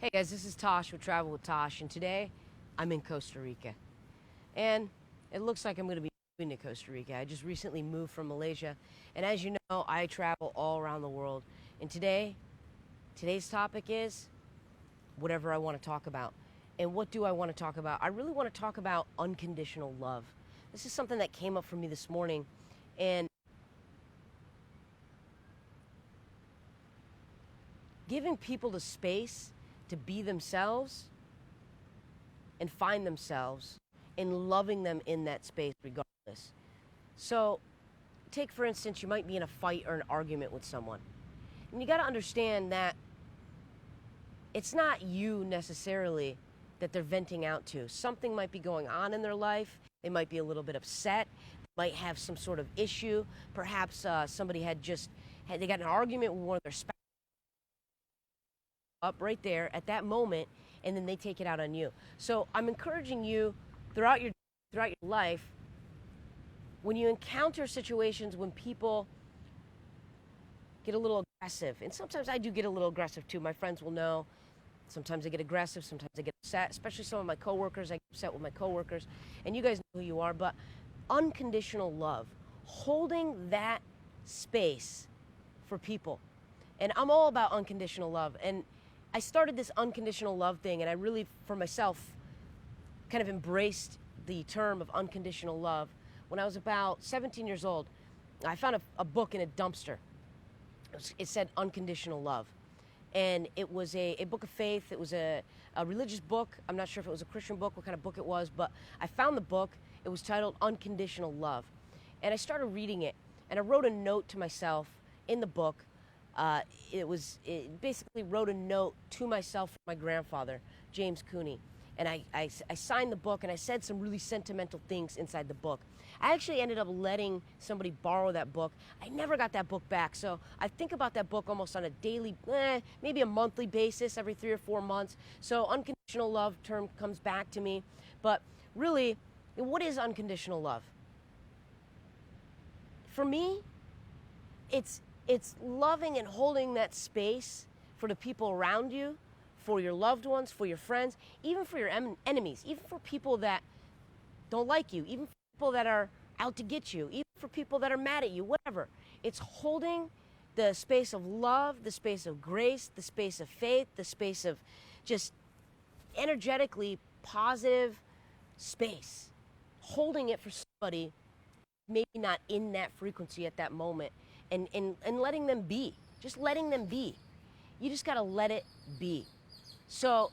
Hey guys, this is Tosh with Travel with Tosh, and today I'm in Costa Rica. And it looks like I'm going to be moving to Costa Rica. I just recently moved from Malaysia, and as you know, I travel all around the world. And today's topic is whatever I want to talk about. And what do I want to talk about? I really want to talk about unconditional love. This is something that came up for me this morning, and giving people the space to be themselves and find themselves and loving them in that space regardless. So take, for instance, you might be in a fight or an argument with someone. And you got to understand that it's not you necessarily that they're venting out to. Something might be going on in their life. They might be a little bit upset, might have some sort of issue. Perhaps somebody they got in an argument with one of their spouses up right there at that moment, and then they take it out on you. So I'm encouraging you throughout your life, when you encounter situations when people get a little aggressive, and sometimes I do get a little aggressive too. My friends will know. Sometimes I get aggressive, sometimes I get upset, especially some of my coworkers. I get upset with my coworkers, and you guys know who you are. But unconditional love, holding that space for people. And I'm all about unconditional love. And I started this unconditional love thing, and I really, for myself, kind of embraced the term of unconditional love when I was about 17 years old. I found a book in a dumpster. It said Unconditional Love. And it was a book of faith. It was a religious book. I'm not sure if it was a Christian book, what kind of book it was, but I found the book. It was titled Unconditional Love. And I started reading it, and I wrote a note to myself in the book. It basically wrote a note to myself from my grandfather, James Cooney. And I signed the book, and I said some really sentimental things inside the book. I actually ended up letting somebody borrow that book. I never got that book back, so I think about that book almost on a daily, maybe a monthly basis, every 3 or 4 months. So unconditional love term comes back to me. But really, what is unconditional love? For me, it's loving and holding that space for the people around you, for your loved ones, for your friends, even for your enemies, even for people that don't like you, even for people that are out to get you, even for people that are mad at you, whatever. It's holding the space of love, the space of grace, the space of faith, the space of just energetically positive space. Holding it for somebody maybe not in that frequency at that moment, and letting them be. Just letting them be. You just got to let it be. So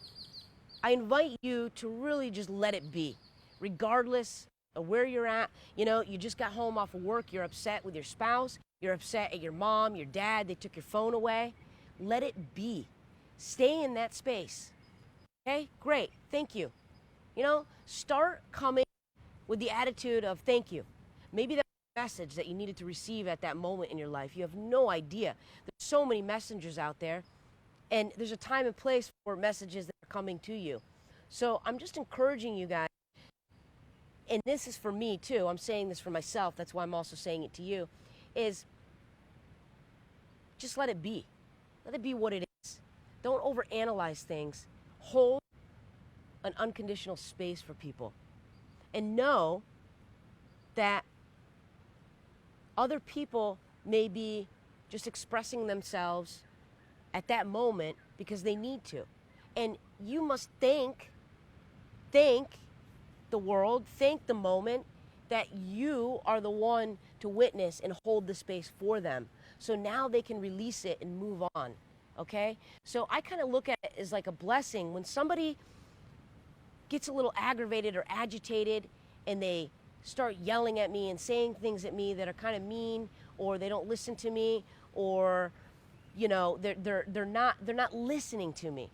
I invite you to really just let it be, regardless of where you're at. You know, you just got home off of work, you're upset with your spouse, you're upset at your mom, your dad, they took your phone away. Let it be. Stay in that space. Okay, great, thank you. You know, start coming with the attitude of thank you. Maybe that's a message that you needed to receive at that moment in your life. You have no idea. There's so many messengers out there. And there's a time and place for messages that are coming to you. So I'm just encouraging you guys, and this is for me too, I'm saying this for myself, that's why I'm also saying it to you, is just let it be. Let it be what it is. Don't overanalyze things. Hold an unconditional space for people. And know that other people may be just expressing themselves at that moment because they need to. And you must thank the world, thank the moment that you are the one to witness and hold the space for them. So now they can release it and move on, okay? So I kind of look at it as like a blessing. When somebody gets a little aggravated or agitated and they start yelling at me and saying things at me that are kind of mean, or they don't listen to me, or you know, they're not listening to me.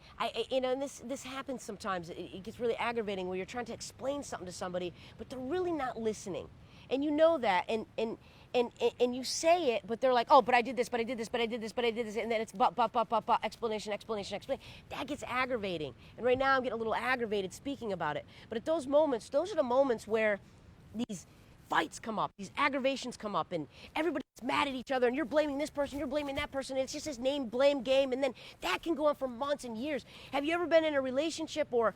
And this happens sometimes. It gets really aggravating where you're trying to explain something to somebody, but they're really not listening, and you know that, and you say it, but they're like, oh, but I did this, but I did this, but I did this, but I did this, and then it's but explanation. That gets aggravating, and right now I'm getting a little aggravated speaking about it. But at those moments, those are the moments where these fights come up, these aggravations come up, and everybody mad at each other, and you're blaming this person, you're blaming that person, and it's just this name blame game, and then that can go on for months and years. Have you ever been in a relationship or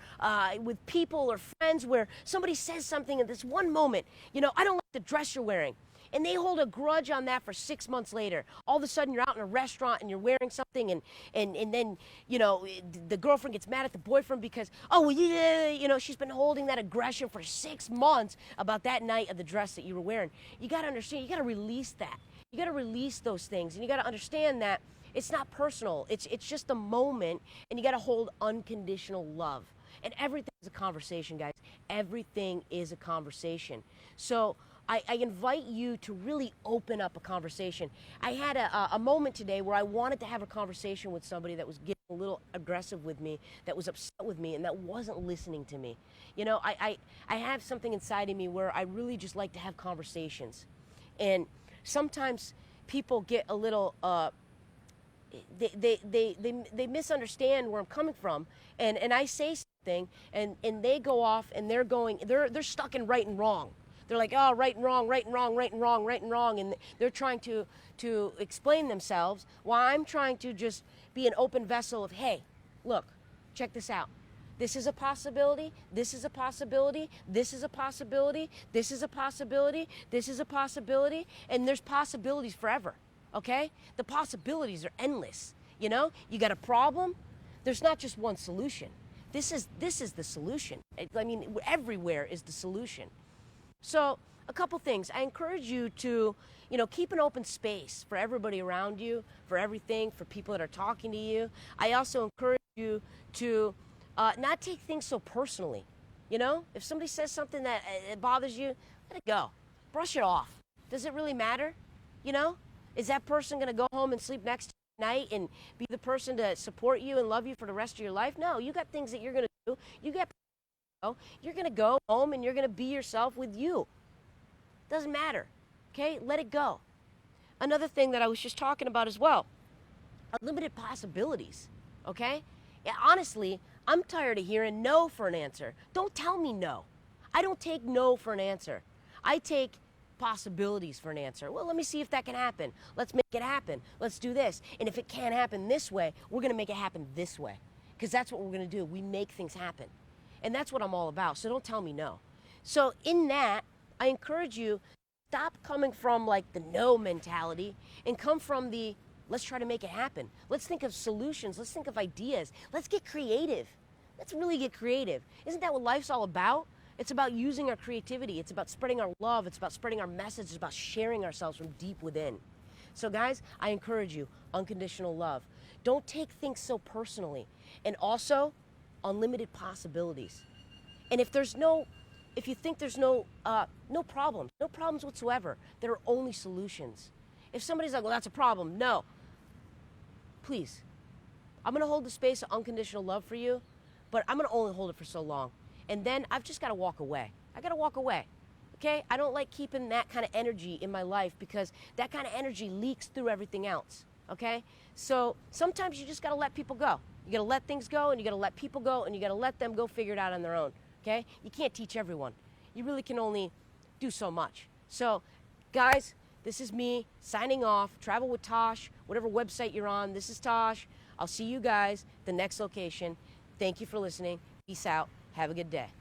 with people or friends where somebody says something at this one moment, you know, I don't like the dress you're wearing, and they hold a grudge on that for 6 months later. All of a sudden you're out in a restaurant and you're wearing something, and then, you know, the girlfriend gets mad at the boyfriend because, oh, well, yeah, you know, she's been holding that aggression for 6 months about that night of the dress that you were wearing. You got to understand, you got to release that. You got to release those things, and you got to understand that it's not personal. It's just a moment, and you got to hold unconditional love. And everything is a conversation, guys. Everything is a conversation. So I invite you to really open up a conversation. I had a moment today where I wanted to have a conversation with somebody that was getting a little aggressive with me, that was upset with me, and that wasn't listening to me. You know, I have something inside of me where I really just like to have conversations. And sometimes people get a little, they misunderstand where I'm coming from, and I say something, and they go off, and they're stuck in right and wrong. They're like, oh, right and wrong, right and wrong, right and wrong, right and wrong, and they're trying to explain themselves while I'm trying to just be an open vessel of, hey, look, check this out. This is a possibility, this is a possibility, this is a possibility, this is a possibility, this is a possibility, and there's possibilities forever, okay? The possibilities are endless, you know? You got a problem, there's not just one solution. This is the solution. I mean, everywhere is the solution. So, a couple things. I encourage you to, you know, keep an open space for everybody around you, for everything, for people that are talking to you. I also encourage you to not take things so personally. You know, if somebody says something that bothers you, let it go. Brush it off. Does it really matter? You know, is that person going to go home and sleep next to you at night and be the person to support you and love you for the rest of your life? No, you got things that you're going to do. You're going to go home and you're going to be yourself with you. Doesn't matter. Okay? Let it go. Another thing that I was just talking about as well, unlimited possibilities. Okay? Yeah, honestly, I'm tired of hearing no for an answer. Don't tell me no. I don't take no for an answer. I take possibilities for an answer. Well, let me see if that can happen. Let's make it happen. Let's do this. And if it can't happen this way, we're going to make it happen this way. Because that's what we're going to do. We make things happen. And that's what I'm all about. So don't tell me no. So in that, I encourage you, stop coming from like the no mentality and come from the let's try to make it happen. Let's think of solutions. Let's think of ideas. Let's get creative. Let's really get creative. Isn't that what life's all about? It's about using our creativity. It's about spreading our love. It's about spreading our message. It's about sharing ourselves from deep within. So guys, I encourage you, unconditional love. Don't take things so personally. And also, unlimited possibilities. And if you think there's no problems whatsoever, there are only solutions. If somebody's like, well, that's a problem, no. Please, I'm going to hold the space of unconditional love for you, but I'm going to only hold it for so long. And then I've just got to walk away. I got to walk away. Okay? I don't like keeping that kind of energy in my life because that kind of energy leaks through everything else. Okay? So sometimes you just got to let people go. You got to let things go, and you got to let people go, and you got to let them go figure it out on their own. Okay? You can't teach everyone. You really can only do so much. So, guys, this is me signing off. Travel with Tosh, whatever website you're on. This is Tosh. I'll see you guys at the next location. Thank you for listening. Peace out. Have a good day.